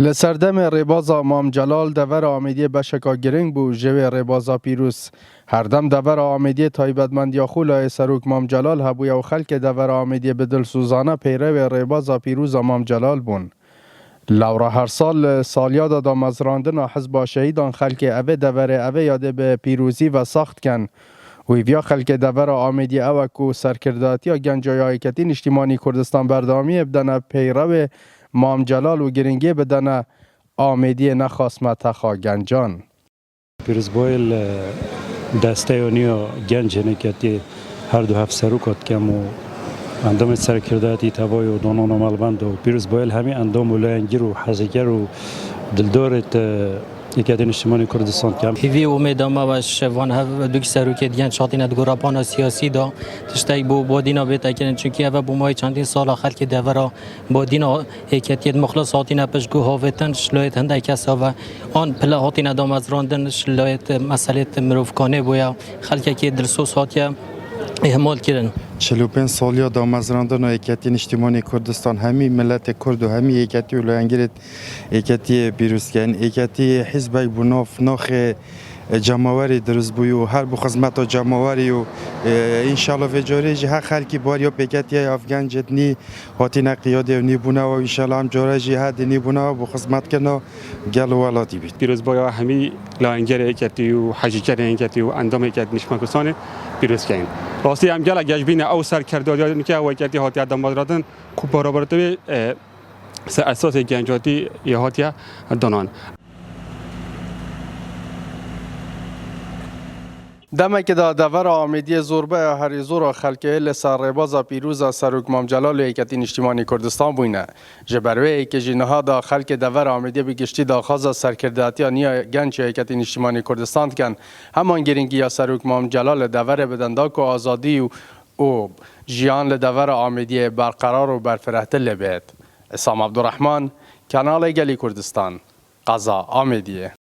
لسردم ریبازا مام جلال دور آمیدی بشکا گرنگ بو جوی ریبازا پیروز. هر دم دور آمیدی تایبتمند یا خولای سروک مام جلال هبوی و خلک دور آمیدی بدل سوزانه پیرو ریبازا پیروز مام جلال بون. لورا هر سال سالیاد دا مزراندن و حزب شهیدان خلک اوه دوره اوه یاده به پیروزی و ساخت کن. ویویا خلک دور آمیدی اوه کو سرکرداتی گنجای آیکتین اجتماعی کردستان بردامی بدن پیرو مام جلال و گرینگی بدن آمیدی نخاسمه تخا گنجان. پیروز بایل دسته و نیا گنج نکتی هر دو هفت سروکات کم و اندام سرکرداتی تبای و دانان و ملبند و پیروز بایل همین اندام و لینگیر و حزیگر و دلدارت یکیتین اجتماعی کردستان کم. هیوی امید ما و شوان ها دوک سروکی دیگر شاطین ادگوراپان سیاسی دا تشتای با دینا بیت کردن چونکی اوه بومای چندین سال آخر که دورا با دینا یکیت مخلص هاتین پشگو هاوتن شلایت هنده کسا و آن پلا هاتین دام از راندن شلایت مسئله مروفکانه بویا خلک که درسوس هاتیا اهمال کردن. 45 سالیا دامزراندن و یکیتین اجتماعی کردستان همی ملت کرد و همی یکیتی ولایانگیرت یکیتی پیروزکن یکیتی حزب بناف ناخ جماوری درست بوی و هر بو خدمت جماوری و انشالله و جاری جه خلکی باریا پیکتی افغان جدنی هاتین قیاده و نیبونه و انشالله هم جاری جهاد نیبونه و بو خدمت کنه گل ولاتی بید. پیروز بایا همی لاینگر یکیتی و حجیگر یکیتی و اندام یکیتی نشمان کسانه پیروز کن. راستی هم گل گجبین او سرکرداری که او یکیتی هاتی آدم دادن خوب برابرته اساس گنجاتی هاتی دانان. دمه که دا دور آمیدی زوربه هری زور خلکه لسر ریبازا پیروز سروک مام جلال و یکیتین اجتماعی کردستان بوینه. جبروی که جنها دا خلک دور آمیدی بگشتی دا خازا سرکرداتی نیا گنج یکیتین اجتماعی کردستان کن همان گرینگی یا سروک مام جلال دور بدنداک و آزادی و جیان لدور آمیدی برقرار و برفرهته لبید. اسام عبدالرحمن، کانال گلی کردستان، قضا آمیدیه.